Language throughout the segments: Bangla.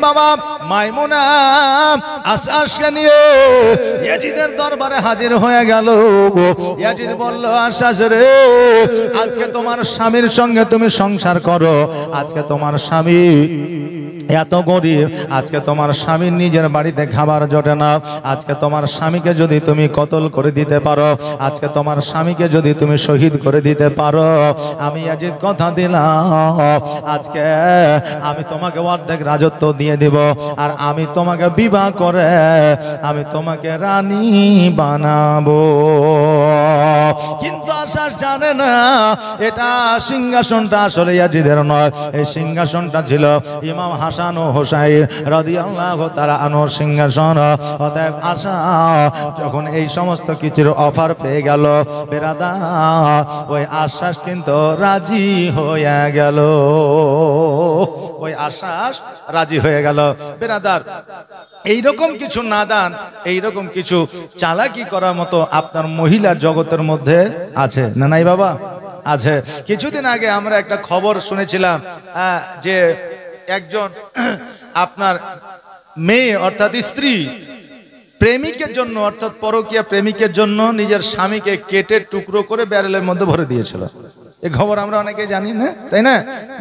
বাবা মাইমুনা আশাসকে নিয়ে ইয়াজিদের দরবারে হাজির হয়ে গেল। ইয়াজিদ বলল, আশাস রে, আজকে তোমার স্বামীর সঙ্গে তুমি সংসার করো। আজকে তোমার স্বামী এত গরিব, আজকে তোমার স্বামীর নিজের বাড়িতে খাবার জোটে না। আজকে তোমার স্বামীকে যদি তুমি কতল করে দিতে পারো, আজকে তোমার স্বামীকে যদি তুমি শহীদ করে দিতে পারো, আমি ইয়াজিদ কথা দিলাম, আজকে আমি তোমাকে অর্ধেক রাজত্ব দিয়ে দিব, আর আমি তোমাকে বিবাহ করে আমি তোমাকে রানী বানাবো। কিন্তু আশাস জানে না এটা সিংহাসনটা আসলে ইয়াজিদের নয়, এই সিংহাসনটা ছিল ইমাম হাসান ও হোসাইন রাদিয়াল্লাহু তাআলা আনহুর সিংহাসন। অতএব আশা যখন এই সমস্ত কিছুর অফার পেয়ে গেল, বেরাদার ওই আশ্বাস কিন্তু রাজি হয়ে গেল। ওই আশ্বাস রাজি হয়ে গেল। বেরাদার, এইরকম কিছু নাদান, এইরকম কিছু চালাকি করার মতো আপনার মহিলা জগতের মধ্যে আছে না? নাই বাবা, আছে। কিছুদিন আগে আমরা একটা খবর শুনেছিলাম যে একজন আপনার মেয়ে অর্থাৎ স্ত্রী প্রেমিকের জন্য অর্থাৎ পরকীয়া প্রেমিকের জন্য নিজের স্বামীকে কেটে টুকরো করে ব্যারেলের মধ্যে ভরে দিয়েছিল। এই খবর আমরা অনেকে জানি না, তাই না?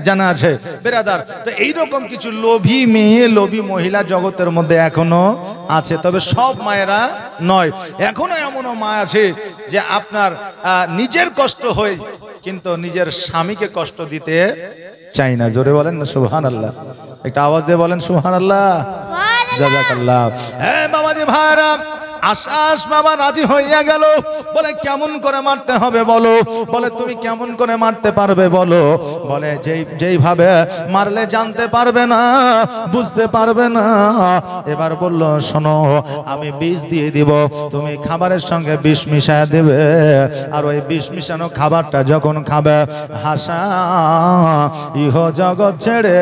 জানা আছে। বেরাদার, তো এইরকম কিছু লোভী মেয়ে, লোভী মহিলা জগতের মধ্যে এখনো আছে। তবে সব মায়েরা নয়, এখনো এমনও মা আছে যে আপনার নিজের কষ্ট হয় কিন্তু নিজের স্বামীকে কষ্ট দিতে চাই না। জোরে বলেন না সুবহানাল্লাহ, একটা আওয়াজ দিয়ে বলেন সুবহানাল্লাহ, জাযাকাল্লাহ। হ্যাঁ বাবাজি ভাইরা, আশাস বাবা রাজি হইয়া গেল। বলে কেমন করে মারতে হবে বলো? বলে তুমি কেমন করে মারতে পারবে বলো? বলে যেইভাবে মারলে জানতে পারবে না, বুঝতে পারবে না। এবার বলল, শোনো, আমি বিষ দিয়ে দিব, তুমি খাবারের সঙ্গে বিষ মিশায় দেবে, আর ওই বিষ মিশানো খাবারটা যখন খাবে, হাসা ইহ জগৎ ছেড়ে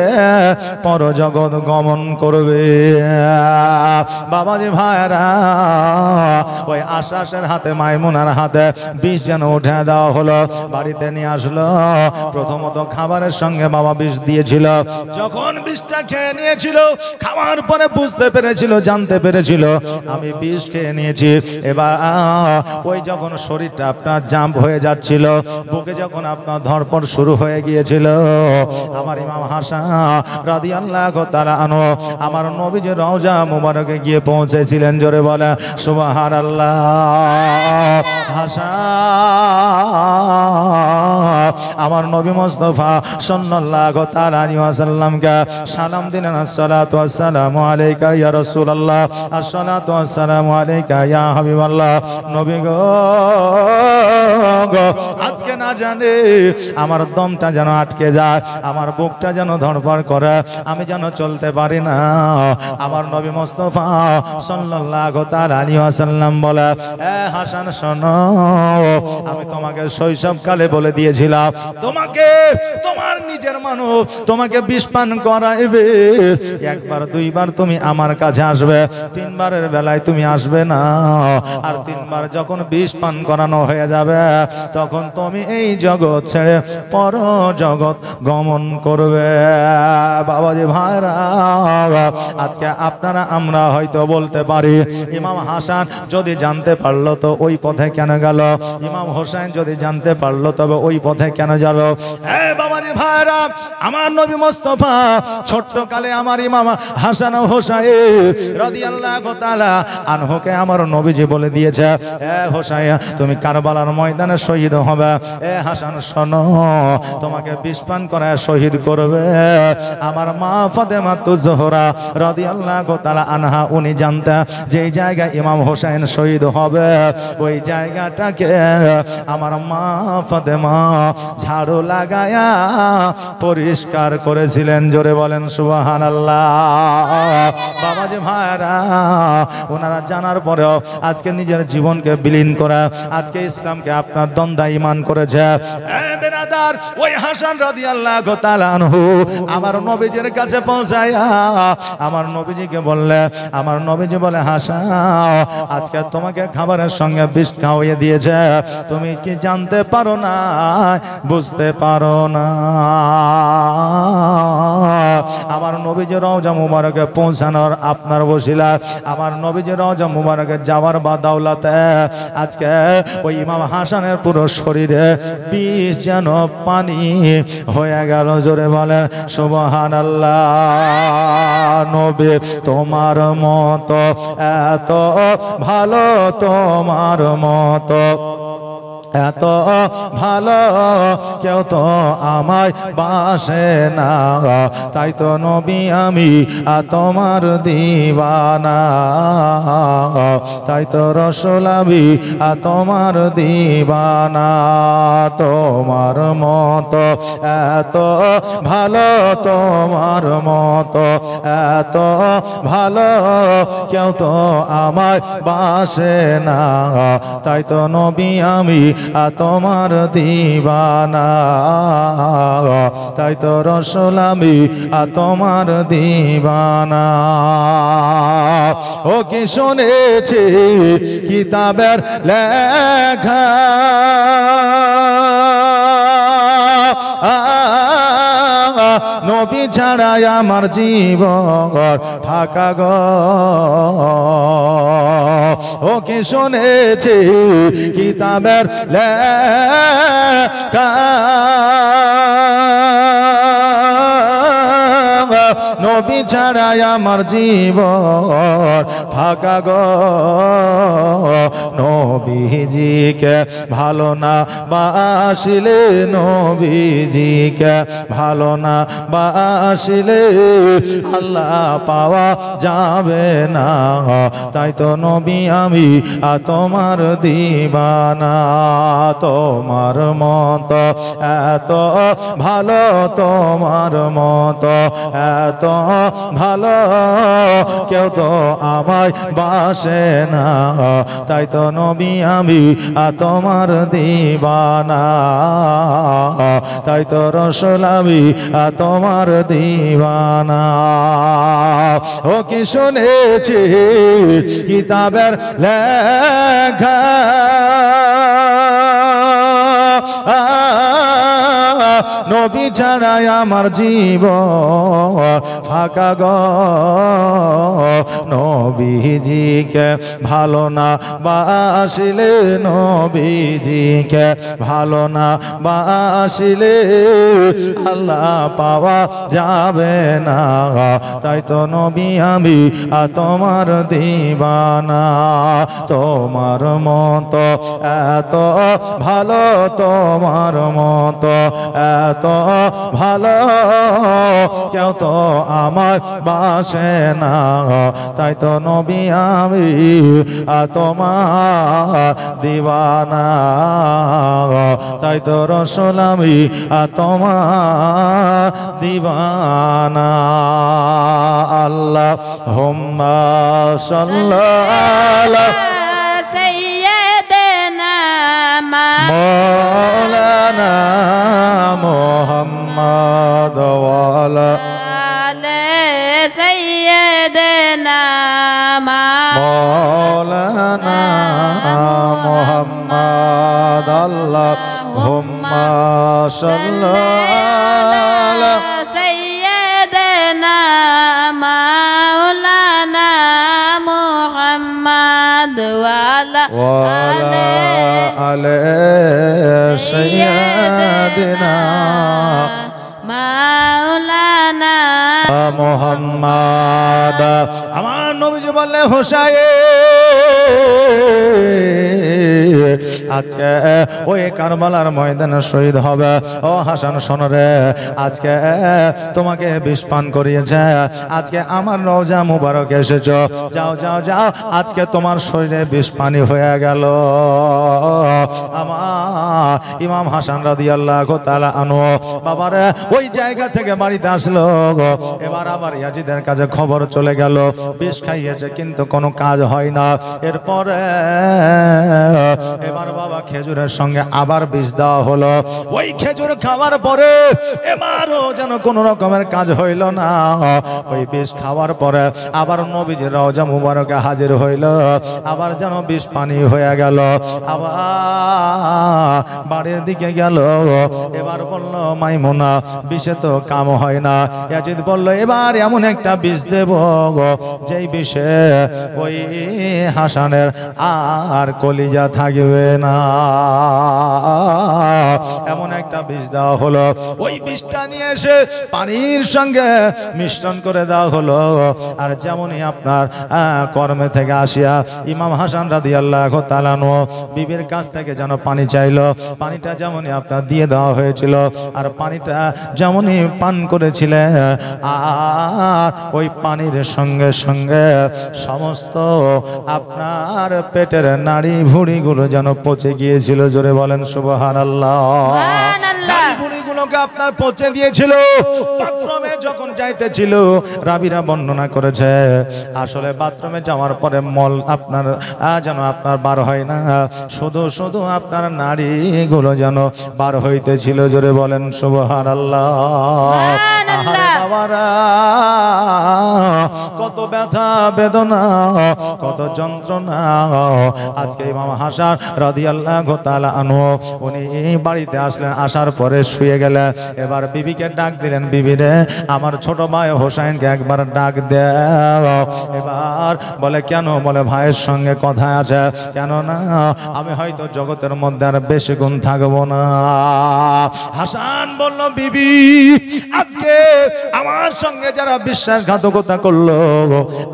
পর জগৎ গমন করবে। বাবাজি ভাইরা, ওই আশাসের হাতে, মাইমুনার হাতে বিষ যেন উঠে দেওয়া হলো, বাড়িতে নিয়ে আসলো। প্রথমত খাবারের সঙ্গে বাবা বিষ দিয়েছিল। যখন বিষটা খেয়ে নিয়েছিল, খাওয়ার পরে বুঝতে পেরেছিল, জানতে পেরেছিল আমি বিষ খেয়ে নিয়েছি। এবার ওই যখন শরীরটা আপনার জাম্প হয়ে যাচ্ছিল, বুকে যখন আপনার ধড়পড় শুরু হয়ে গিয়েছিল, আমার ইমাম হাসান রাদিয়াল্লাহু তাআলা আনহু আমার নবীজির রওজা মুবারকে গিয়ে পৌঁছেছিলেন। জোরে বলে সুবহানাল্লাহ। হাসান আমার নবী মুস্তাফা সাল্লাল্লাহু তাআলা আলাইহি ওয়াসাল্লামকে সালাম দিলেন, আসসালাতু ওয়াসসালামু আলাইকা ইয়া রাসূলুল্লাহ, আসসালাতু ওয়াসসালামু আলাইকা ইয়া হাবিবাল্লাহ। নবী গো, আজকে না জানে আমার দমটা যেন আটকে যায়, আমার বুকটা যেন ধড়ফড় করে, আমি যেন চলতে পারি না। আমার নবী মুস্তাফা সাল্লাল্লাহু তাআলা আলাইহি ওয়াসাল্লাম বলে, এ হাসান শোনো, আমি তোমাকে শৈশবকালে বলে দিয়েছিলাম, তোমাকে তোমার নিজের মানব তোমাকে বিষ পান করাইবে। একবার দুইবার তুমি আমার কাছে আসবে, তিনবারের বেলায় তুমি আসবে না। আর তিনবার যখন বিষ পান করানো হয়ে যাবে, তখন তুমি এই জগৎ ছেড়ে পর জগৎ গমন করবে। বাবাজি ভাইরা, আজকে আপনারা আমরা হয়তো বলতে পারি, ইমাম হাসান যদি জানতে পারলো তো ওই পথে কেন গেল? ইমাম হোসেন যদি জানতে পারলো তবে ওই পথে কেন গেল? এই বাবাজি ভাইরা, আমার নবী মুস্তাফা ছোট্ট কালে আমার ইমাম হাসান ও হোসেন রাদিয়াল্লাহু তাআলা আনহুকে আমার নবীজি বলে দিয়েছে, এ হোসেন তুমি কারবালার ময়দানে শহীদ হবে। এ হাসান শোনো, তোমাকে বিষ পান করায় শহীদ করবে আমার মা ফাতেমা তুজহরা রাদিয়াল্লাহু তাআলা আনহা। উনি জানতেন যে জায়গায় ইমাম হোসেন শহীদ হবে, ওই জায়গাটাকে আমার মা ফাতেমা ঝাড়ু লাগায়া পরিষ্কার করেছিলেন। জোরে বলেন সুবহানাল্লাহ। বাবাজি ভাইরা, ওনারা জানার পরেও আজকে নিজের জীবনকে বিলীন করা, আজকে ইসলামকে আপনার দ্বন্দ্ব ঈমান করেছে। বেরাদার, ওই হাসান রাদিয়াল্লাহু তাআলা আনহু আমার নবীজির কাছে পৌঁছায়া আমার নবীজিকে বললে, আমার নবীজি বলে, হাসান আজকে তোমাকে খাবারের সঙ্গে বিষ খাওয়িয়ে দিয়েছে, তুমি কি জানতে পারো না, বুঝতে পারো না? আমার নবীজি রওজা মুবারকে পৌঁছানোর আপনার বসিলা আমার নবীজি রওজা মুবারকে যাওয়ার বাদাওলাতে আজকে ওই ইমাম হাসানের পুরো শরীরে বিষ যেন পানি হয়ে গেল। জোরে বলেন সুবহানাল্লাহ। নবী তোমার মতো এত ভালো, তোমার মতো এত ভালো কেউ তো আমায় বাসে না, তাই তো নবী আমি তোমার দিওয়ানা, তাই তো রাসূল আমি তোমার দিওয়ানা। তোমার মতো এত ভালো, তোমার মতো এত ভালো কেউ তো আমায় বাসে না, তাই তো নবী আমি তোমার দিওয়ানা, তাই তো রাসূল আমি তোমার দিওয়ানা। ও কি শুনেছি কিতাবের লেখা, নবী ছাড়াই আমার জীবন ফাঁকা গো। ও কি শুনেছি কিতাবের লেখা, নবী ছাড়াই আমার জীবন ফাঁকা গো। নবীজিকে ভালো না বাসিলে, নবীজিকে ভালো না বাসিলে আল্লাহ পাওয়া যাবে না, তাই তো নবী আমি তোমার দিওয়ানা। তোমার মতো এত ভালো, তোমার মতো এত ভালো কেউ তো আমায় বাসে না, তাই তো নবী আমি তোমার দিওয়ানা, তাই তো রাসূল আমি তোমার দিওয়ানা। ও কি শুনেছি কিতাবের লেখা, নবী ছাড়াই আমার জীবন ফাঁকা গো। নবীজিকে ভালো না বাসিলে, নবীজিকে ভালো না বাসিলে আল্লাহ পাওয়া যাবে না, তাই তো নবী আমি তোমার দিওয়ানা। তোমার মতো এত ভালো, তোমার মতো এত ভালো কেউ তো আমার বাসে না, তাই তো নবী আমি তোমার দিওয়ানা, তাই তো রাসূল আমি তোমার দিওয়ানা। আল্লাহুম্মা সাল্লি সাইয়্যিদিনা মাওলানা মুহাম্মদ ওয়া আলা সাইয়্যিদিনা মাওলানা মুহাম্মদ। আল্লাহুম্মা সাল্লি আলা সাইয়্যিদিনা মাওলানা মুহাম্মদ ওয়া আলা আলি সাইয়্যিদিনা মাওলানা মুহাম্মদ। আমার নবীজি বললে হোসাইন আজকে ওই কারবালার ময়দানে শহীদ হবে। ও হাসান শোনো রে, আজকে তোমাকে বিষ পান করিয়েছে, আজকে আমার রওজা মুবারক এসেছো, যাও যাও যাও, আজকে তোমার শরীরে বিষ পানি হয়ে গেল। আমার ইমাম হাসান রাদিয়াল্লাহু তাআলা আনহু বাবারে ওই জায়গা থেকে বাড়িতে আসলো, এবার আবার ইয়াজিদের কাছে খবর চলে গেল বিষ খাইয়েছে কিন্তু কোনো কাজ হয় না। এরপরে এবার বাবা খেজুরের সঙ্গে আবার বিষ দেওয়া হলো। ওই খেজুর খাওয়ার পরে এবারও যেন কোন রকমের কাজ হইল না। ওই বিষ খাওয়ার পরে আবার নবীজির রওজা মুবারকে হাজির হইল, আবার যেন বিষ পানি হয়ে গেল। আবার বাড়ির দিকে গেল, এবার বলল মাইমুনা বিষে তো কাম হয় না। ইয়াজিদ বলল এবার এমন একটা বিষ দেব যেই বিষে ওই হাসানের আর কলিজা থাকবে না। এমন একটা বিষ দেওয়া হলো। ওই বিষটা নিয়ে এসে পানির সঙ্গে মিশ্রণ করে দেওয়া হলো। আর যেমনই আপনার কর্মে থেকে আসিয়া ইমাম হাসান রাদিয়াল্লাহু তাআলা আনহু বিবির কাছ থেকে যেন পানি চাইলো, পানিটা যেমনই আপনার দিয়ে দেওয়া হয়েছিল। আর পানিটা যেমনই পান করেছিলেন, আর ওই পানির সঙ্গে সঙ্গে সমস্ত আপনার পেটের নাড়ি ভুঁড়িগুলো যেন পচে গিয়েছিল। জোরে বলেন সুবহানাল্লাহ। নাড়ি ভুঁড়িগুলোকে আপনার পচে দিয়েছিল। বাথরুমে যখন যাইতেছিল, রাবিরা বর্ণনা করেছে আসলে বাথরুমে যাওয়ার পরে মল আপনার যেন আপনার বার হয় না, শুধু শুধু আপনার নাড়িগুলো যেন বার হইতেছিল। জোরে বলেন সুবহানাল্লাহ। আহারে বাবারা, কত ব্যথা বেদনা, কত যন্ত্রণা। আজকে ইমাম হাসান রাদিয়াল্লাহু তাআলা আনহু উনি বাড়িতে আসলেন, আসার পরে শুয়ে গেলেন। এবার বিবিকে ডাক দিলেন, বিবি রে আমার ছোট ভাই হোসেনকে একবার ডাক দাও। এবার বলে কেন? বলে ভাইয়ের সঙ্গে কথা আছে। কেন না? আমি হয়তো জগতের মধ্যে আর বেশি গুণ থাকবো না। হাসান বলল বিবি আজকে আমার সঙ্গে যারা বিশ্বাসঘাতকতা করলো,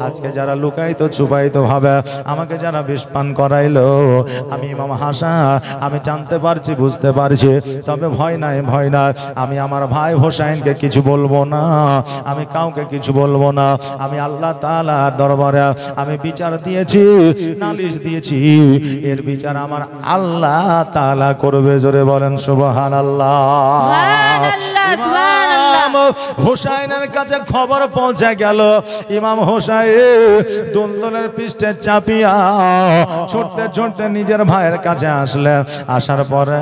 আজকে যারা লুকাইতো ছুপাইতো ভাবে আমাকে যারা বিষ পান করাইলো, আমি ইমাম হাসান আমি জানতে পারছি, বুঝতে পারছি। তবে ভয় নাই, ভয় নাই। আমি আমার ভাই হোসেনকে কিছু বলবো না, আমি কাউকে কিছু বলবো না। আমি আল্লাহ তাআলার দরবারে আমি বিচার দিয়েছি, নালিশ দিয়েছি, এর বিচার আমার আল্লাহ তাআলা করবে। জোরে বলেন সুবহানাল্লাহ। ইমাম হোসেনের কাছে খবর পৌঁছে গেল। ইমাম হোসেন দুলদুলের পৃষ্ঠে চাপিয়া ছুটতে ছুটতে নিজের ভাইয়ের কাছে আসলে, আসার পরে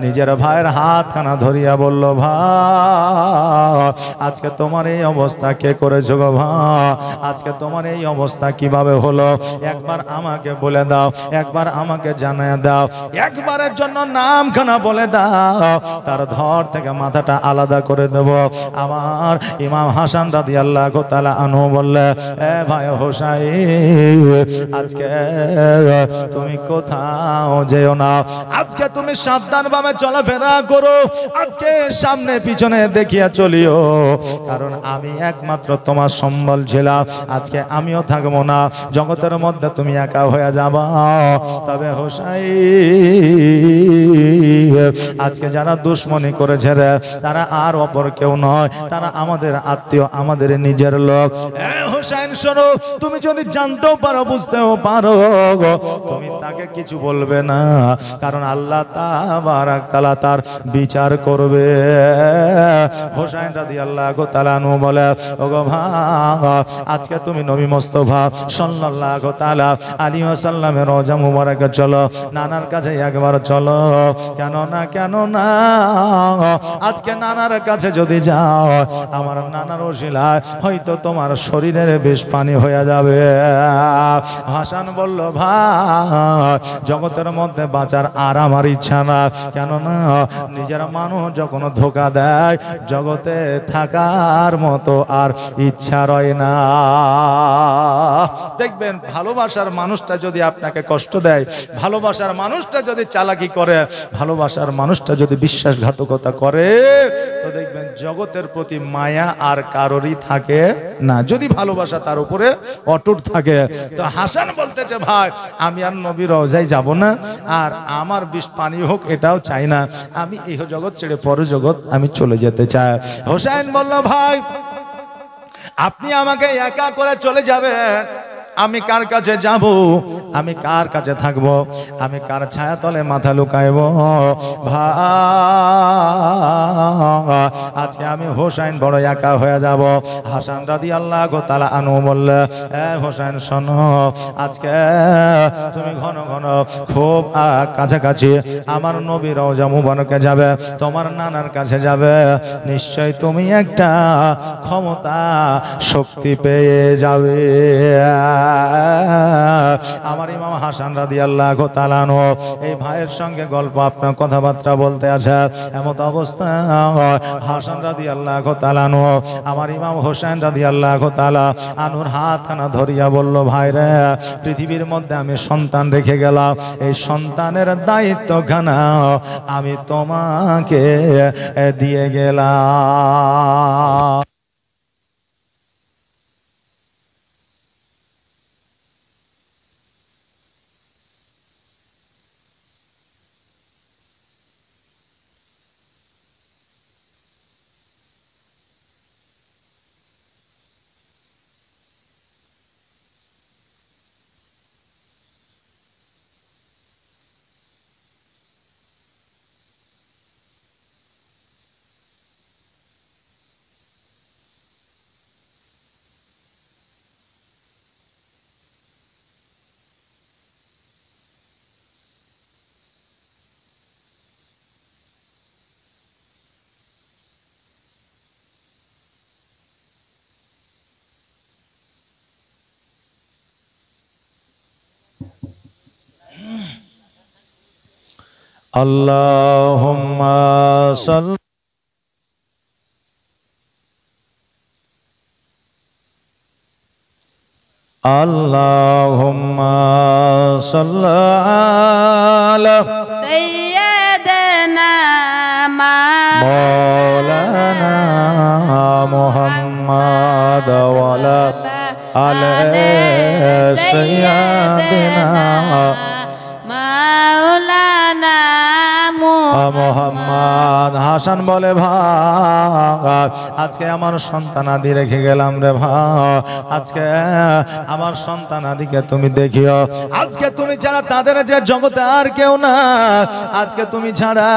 নিজের ভাইয়ের হাতখানা ধরিয়া বলল ভাই আজকে তোমার এই অবস্থা কে করেছো গো ভাই? আজকে তোমার এই অবস্থা কিভাবে হলো? একবার আমাকে বলে দাও, একবার আমাকে জানিয়ে দাও, একবারের জন্য নামখানা বলে দাও, তার ধর থেকে মাথাটা আলাদা করে দেব। আমার ইমাম হাসান রাদিয়াল্লাহু তাআলা আনহু বললে এ ভাই হোসেন আজকে তুমি কোথাও যেও না, আজকে তুমি সাবধানভাবে চলাফেরা করো, আজকে সামনে পিছনে দেখিয়া চলিও, কারণ আমি একমাত্র তোমার সম্বল ছিলাম, আজকে আমিও থাকবো না, জগতের মধ্যে তুমি একা হয়ে যাবা। তবে হোসেন আজকে যারা দুশ্মনী করেছে রে, তারা আর অপর কেউ নয়, তারা আমাদের আত্মীয়, আমাদের নিজের লোক। হোসেন শোনো, তুমি যদি জানতেও পারো, বুঝতেও পারো, তুমি তাকে কিছু বলবে না, কারণ আল্লাহ তাবারাক তাআলা তার বিচার করবে। হোসেন রাদিয়াল্লাহু তাআলা আনহু বলে ওগো ভাই আজকে তুমি নবী মুস্তাফা সাল্লাল্লাহু তাআলা আলাইহি ওয়াসাল্লামের রওজা মুবারকে চলো, নানার কাছে একবার চলো। কেন না, কেন না, আজকে নানার কাছে যদি যাও, আমার নানার ওসিলায় হয়তো তোমার শরীরের বেশ পানি হয়ে যাবে। হাসান বলল ভাই জগতের মধ্যে বাঁচার আর আমার ইচ্ছা না, কেন না নিজের মানুষ যখন ধোকা দেয়, জগতে থাকার মতো আর ইচ্ছা রয় না। দেখবেন ভালোবাসার মানুষটা যদি আপনাকে কষ্ট দেয়, ভালোবাসার মানুষটা যদি চালাকি করে, ভালোবাসার মানুষটা যদি বিশ্বাসঘাতকতা করে, তো দেখবেন জগতের প্রতি মায়া আর কারোরই থাকে না, যদি ভালোবাসা তার উপরে অটুট থাকে। তো হাসান বলতেছে ভাই আমি আর নবীর রওজায় যাব না, আর আমার বিষ পানি হোক এটাও চাই না, আমি ইহ জগৎ ছেড়ে পর জগৎ আমি চলে যেতে চাই। হোসেন বলল ভাই আপনি আমাকে একা করে চলে যাবেন, আমি কার কাছে যাব, আমি কার কাছে থাকব, আমি কার ছায়া তলে মাথা লুকাইব? ভাই আজকে আমি হোসেন বড় একা হয়ে যাব। হাসান রাদিয়াল্লাহু তাআলা আনহু বললে, এ হোসেন শোনো, আজকে তুমি ঘন ঘন খুব কাছাকাছি আমার নবীর রওজা মুবারকে যাবে, তোমার নানার কাছে যাবে, নিশ্চয় তুমি একটা ক্ষমতা শক্তি পেয়ে যাবে। আমার ইমাম হাসান রাদিয়াল্লাহু তাআলা আনহু এই ভাইয়ের সঙ্গে গল্প আপনার কথাবার্তা বলতে আছে, এমত অবস্থা হাসান রাদিয়াল্লাহু তাআলা আনহু আমার ইমাম হোসেন রাদিয়াল্লাহু তাআলা আনহুর হাতখানা ধরিয়া বলল, ভাই রে, পৃথিবীর মধ্যে আমি সন্তান রেখে গেলাম, এই সন্তানের দায়িত্বখানা আমি তোমাকে দিয়ে গেলাম। আল্লাহুম্মা সাল্লি আল্লাহুম্মা সাল্লি আলা সাইয়্যিদিনা মাওলানা মুহাম্মাদ ওয়া আলা আলি সাইয়্যিদিনা মাওলানা মুহাম্মদ। হাসান বলে, ভাই আজকে আমার সন্তানাদি রেখে গেলাম রে ভাই, আজকে আমার সন্তানাদিকে তুমি দেখিও, আজকে তুমি ছাড়া তাদের যে জগতে আর কেউ না, আজকে তুমি ছাড়া।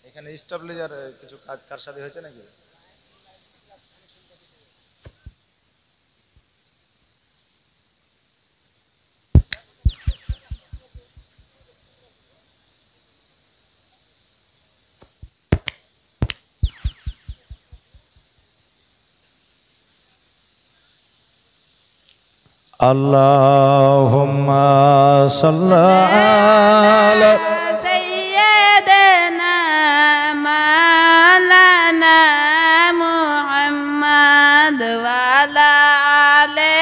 এখানে স্টাবলিজার কিছু কার সাথে হয়েছে নাকি? আল্লাহুম্মা সাল্লি আলা সাইয়্যিদিনা মাওলানা মুহাম্মাদ ওয়া আলা আলি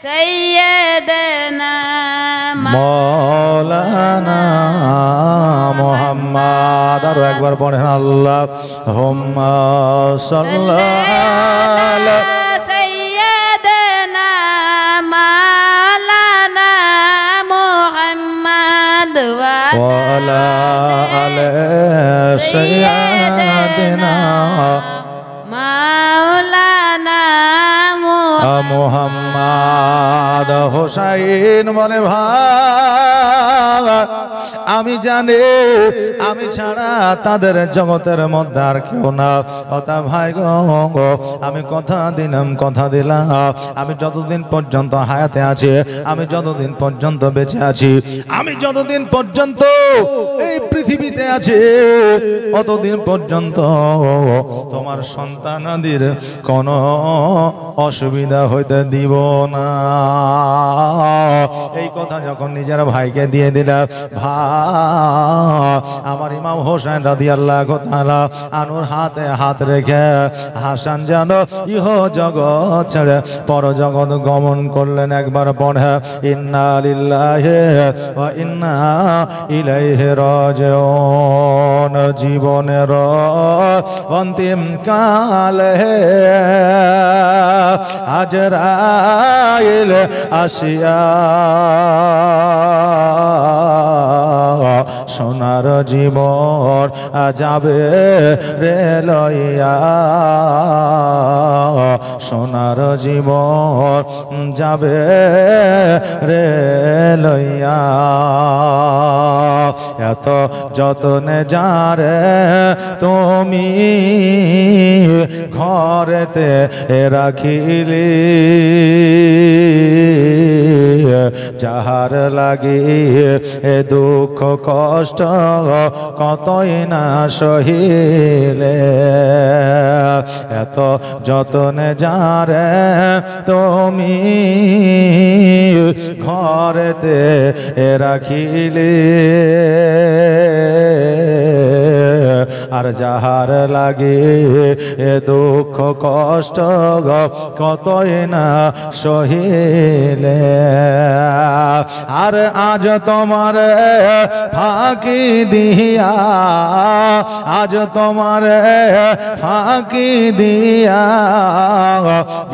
সাইয়্যিদিনা মাওলানা মুহাম্মাদ। আর একবার পড়েন, আল্লাহুম্মা সাল্লি আলা وعلى آل سيدنا মাওলানা মুহাম্মদ। হোসাইন বলে, ভাই আমি জানি আমি ছাড়া তাদের জগতের মধ্যে আর কেউ না। কথা ভাই গো, আমি কথা দিলাম, আমি যতদিন পর্যন্ত হায়াতে আছি, আমি যতদিন পর্যন্ত বেঁচে আছি, আমি যতদিন পর্যন্ত এই পৃথিবীতে আছি, অতদিন পর্যন্ত তোমার সন্তানাদির কোনো অসুবিধা হইতে দিব না। এই কথা যখন নিজের ভাইকে দিয়ে দিলাম, ভাই আমার ইমাম হোসেন রাদিয়াল্লাহু তাআলা আনুর হাতে হাত রেখে হাসান যেন ইহ জগৎ ছেড়ে পর জগৎ গমন করলেন। একবার পড়ে, ইন্না লিল্লাহি ওয়া ইন্না ইলাইহি রাজিউন। জীবনের অন্তিম কালে আজরাইল আসিয়া সোনার জীবন যাবে রে লইয়া সোনার জীবন যাবে রে লইয়া এত যতনে যারে তুমি ঘরেতে রাখিলি যাহার লাগি এ দুঃখ কষ্ট কতই না সহিলে এত যতনে যারে তুমি ঘরেতে রাখিলে আর যাহার লাগে এ দুঃখ কষ্ট কতই না সহিলে আর আজ তোমার ফাঁকি দিয়া আজ তোমার ফাঁকি দিয়া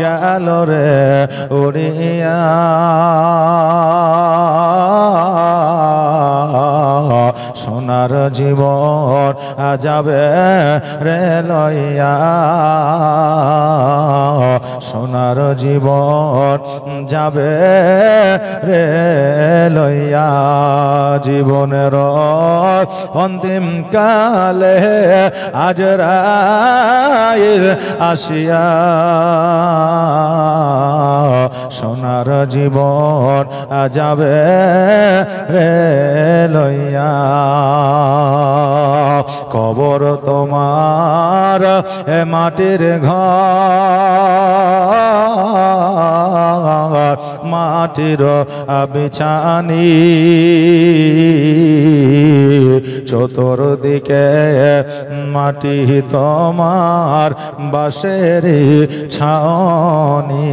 গেল রে উড়িয়া সোনার জীবন যাবে রে লইয়া সোনার জীবন যাবে রে লইয়া জীবনের অন্তিম কালে আজ রায়ের আসিয়া সোনার জীবন যাবে রে লইয়া কবর তোমার এ মাটির ঘর মাটির বিছানি চতুর্দিকে মাটি তোমার বাঁশের ছাউনি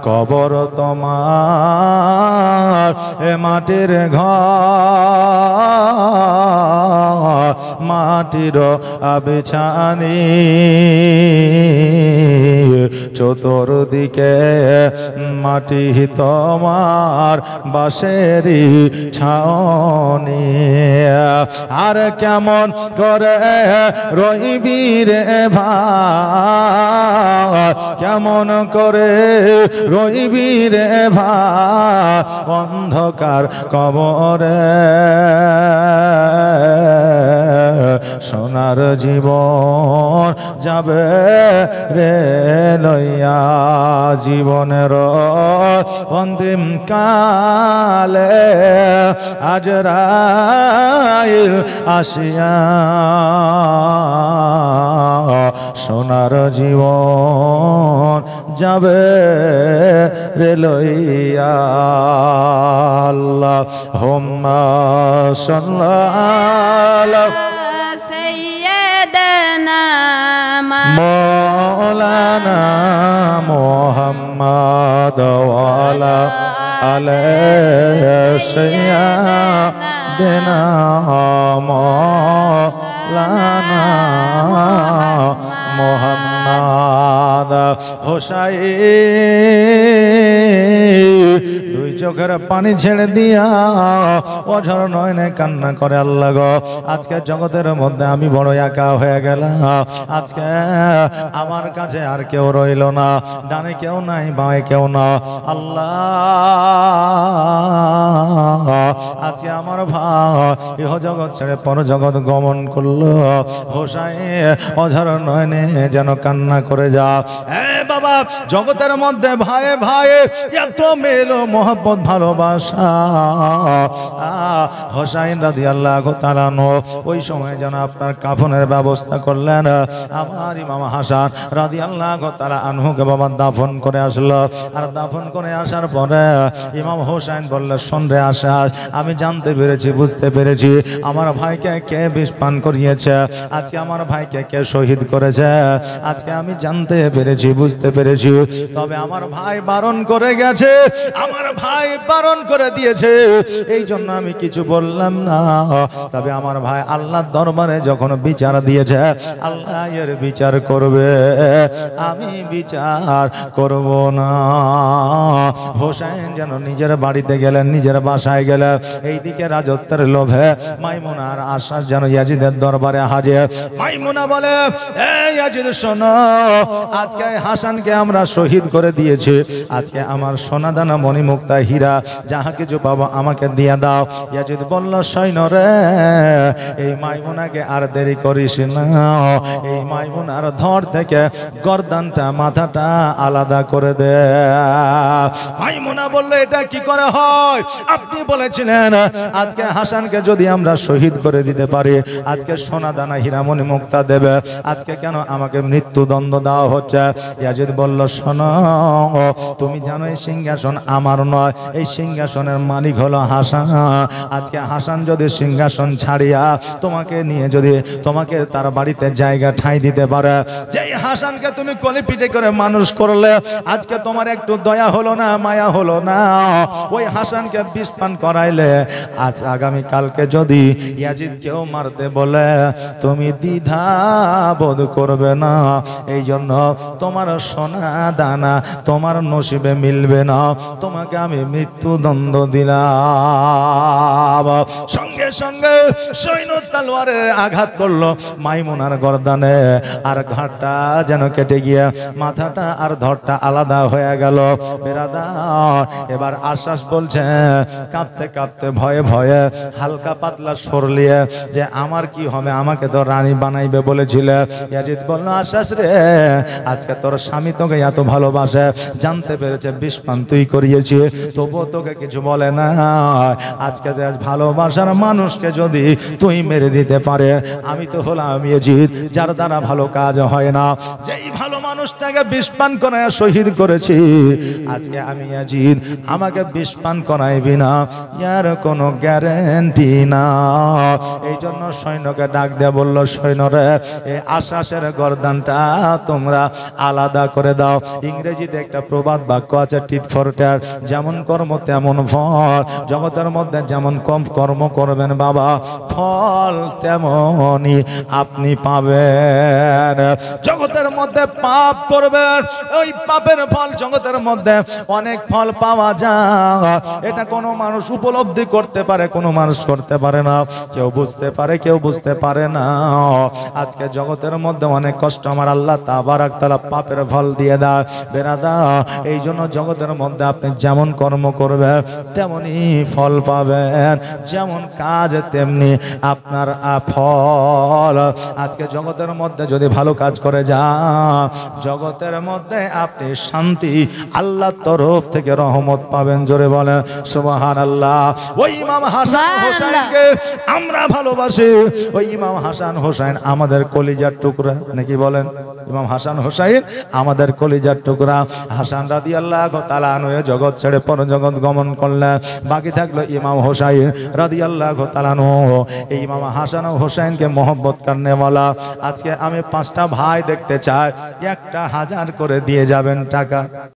কবর তোমার এ মাটির ঘর মাটির বিছানি চতুর্দিকে মাটি তোমার বাঁশের ছাউনি আর কেমন করে রইবি রে ভাই কেমন করে রইবি রে ভাই অন্ধকার কবরে সোনার জীবন যাবে রে লইয়া জীবনের অন্তিম কালে আজ রাইল আসিয়া সোনার জীবন যাবে রে লইয়া আল্লাহুম্মা সাল্লাল্লাহু سيدنا مولانا محمد وعلى آله سيدنا مولانا محمد হুসাইন দুই চোখের পানি ছেড়ে দিয়া অঝর নয়নে কান্না করে আল্লাহ গো আজকে জগতের মধ্যে আমি বড় একা হয়ে গেলাম আজকে আমার কাছে আর কেউ রইল না ডানে কেউ নাই বাঁয়ে কেউ না আল্লাহ আজকে আমার ভাই ইহ জগৎ ছেড়ে পর জগৎ গমন করলো হোসাইন অঝর নয়নে যেন কান্না করে যা এ বাবা জগতের মধ্যে ভাইয়ে ভাইয়ে এত মেলো মোহব্বত ভালোবাসা হোসাইন রাদিয়াল্লাহু তাআলা ওই সময় যেন আপনার কাফনের ব্যবস্থা করলেন আমার ইমাম হাসান রাদিয়াল্লাহু তাআলা আনহুকে বাবা দাফন করে আসলো আর দাফন করে আসার পরে ইমাম হোসাইন বলল শোন রে আশাস আমি জানতে পেরেছি বুঝতে পেরেছি আমার ভাইকে কে বিষ পান করিয়েছে আজকে আমার ভাইকে কে শহীদ করেছে আজকে আমি জানতে পেরেছি বুঝতে পেরেছি তবে আমার ভাই বারণ করে গেছে আমার ভাই বারণ করে দিয়েছে, এই জন্য আমি কিছু বললাম না। তবে আমার ভাই আল্লাহর দরবারে যখন বিচার দিয়েছে, আল্লাহ এর বিচার করবে, আমি বিচার করব না। হোসেন যেন নিজের বাড়িতে গেলেন, নিজের বাসায় গেলেন। এইদিকে রাজত্বের লোভে মাইমুনার আশ্বাস যেন ইয়াজিদের দরবারে হাজির। মাইমুনা বলে, এই ইয়াজিদ শোনো, আজকে হাসানকে আমরা শহীদ করে দিয়েছি। আজকে আমার সোনাদানা মণিমুক্তা হীরা যাহা কিছু পাবো আমাকে দিয়ে দাও। ইয়াজিদ বলল, সৈন্য রে, এই মাইমুনাকে আর দেরি করিস না। এই মাইমুনার ধর থেকে গর্দানটা, মাথাটা আলাদা করে দে। মাইমুনা বলল, এটা কি করে হয়? আপনি বলেছিলেন আজকে হাসানকে যদি আমরা শহীদ করে দিতে পারি, আজকে সোনাদানা হীরামণি মুক্তা দেবে, আজকে কেন আমাকে মৃত্যুদণ্ড দেওয়া হচ্ছে? ইয়াজিদ বলল, শোনো, তুমি জানো এই সিংহাসন আমার নয়, এই সিংহাসনের মালিক হলো হাসান। আজকে হাসান যদি সিংহাসন ছাড়িয়া তোমাকে নিয়ে যদি তোমাকে তার বাড়িতে জায়গা ঠাঁই দিতে পারে, যেই হাসানকে তুমি কোলে পিঠে করে মানুষ করলে, আজকে তোমার একটু দয়া হলো না, মায়া হলো না? ওই হাসানকে বিষ পান করাইলে, আজ আগামী কালকে যদি ইয়াজিদ কেউ মারতে বলে, তুমি দ্বিধা বোধ করবে না। এই জন্য তোমার সোনা দানা তোমার নসিবে মিলবে না, তোমাকে আমি মৃত্যুদণ্ড দিলাম। সঙ্গে সঙ্গে সৈন্য তলোয়ারে আঘাত করলো মাইমুনার গর্দানে, আর ঘাটটা যেন কেটে গিয়ে মাথাটা আর ধরটা আলাদা হয়ে গেল। বেরাদার, এবার আশ্বাস বলছে কাঁপতে কাঁপতে, ভয়ে ভয়ে, হালকা পাতলা সরলিয়ে, যে আমার কি হবে, আমাকে তো রানী বানাইবে বলেছিলে। ইয়াজিদ বলল, আশ্বাস রে, আজকে তোর স্বামী তোকে এত ভালোবাসে, জানতে পেরেছে বিষ পান তুই করিয়েছি, তবুও তোকে কিছু বলে না। আজকে যে ভালোবাসার মানুষকে যদি তুই মেরে দিতে পারে, আমি তো হলাম ইয়াজিদ, যার দ্বারা ভালো কাজ হয় না। যেই ভালো মানুষটাকে বিষ পান করায় শহীদ করেছি, আজকে আমি ইয়াজিদ, আমাকে বিষ পান করাইবি না, ইয়ার কোনো গ্যারেন্টি না। এই জন্য সৈন্যকে ডাক দিয়ে বলল, সৈন্যরে, এই আশ্বাসের গর্দানটা তোমরা আলাদা করে দাও। ইংরেজিতে একটা প্রবাদ বাক্য আছে, টিট ফর ট্যাট, যেমন কর্ম তেমন ফল। জগতের মধ্যে যেমন কম কর্ম করবেন বাবা, ফল তেমনই আপনি পাবেন। জগতের মধ্যে পাপ করবেন, ওই পাপের ফল জগতের মধ্যে অনেক ফল পাওয়া যায়। এটা কোনো মানুষ উপলব্ধি করতে পারে, কোনো মানুষ করতে পারে না। কেউ বুঝতে পারে, কেউ বুঝতে পারে না। আজকে জগতের মধ্যে অনেক কষ্ট আমার আল্লাহ তাবারাক তাআলা পাপের ফল দিয়ে দেয়। বেরাদা, এই জন্য জগতের মধ্যে আপনি যেমন কর্ম করবেন তেমনি ফল পাবেন, যেমন কাজ তেমনি আপনার ফল। আজকে জগতের মধ্যে যদি ভালো কাজ করে যান, জগতের মধ্যে আপনি শান্তি, আল্লাহর তরফ থেকে রহমত পাবেন। জোরে বলেন সুবহানাল্লাহ। ওই ইমাম হাসান হোসেনকে আমরা ভালোবাসি। ওই ইমাম হাসান হোসেন আমাদের কলিজার টুকরা, নাকি বলেন? ইমাম হাসান হোসেন আমাদের কলিজার টুকরা। হাসান রাদিয়াল্লাহু তাআলা আনহু জগৎ ছেড়ে পরজগৎ গমন করলেন, বাকি থাকলো ইমাম হোসেন রাদিয়াল্লাহু তাআলা আনহু। এই ইমাম হাসান ও হোসেনকে মোহব্বত করনে वाला আজকে আমি 5টা ভাই দেখতে চাই, 1000 করে দিয়ে যাবেন টাকা।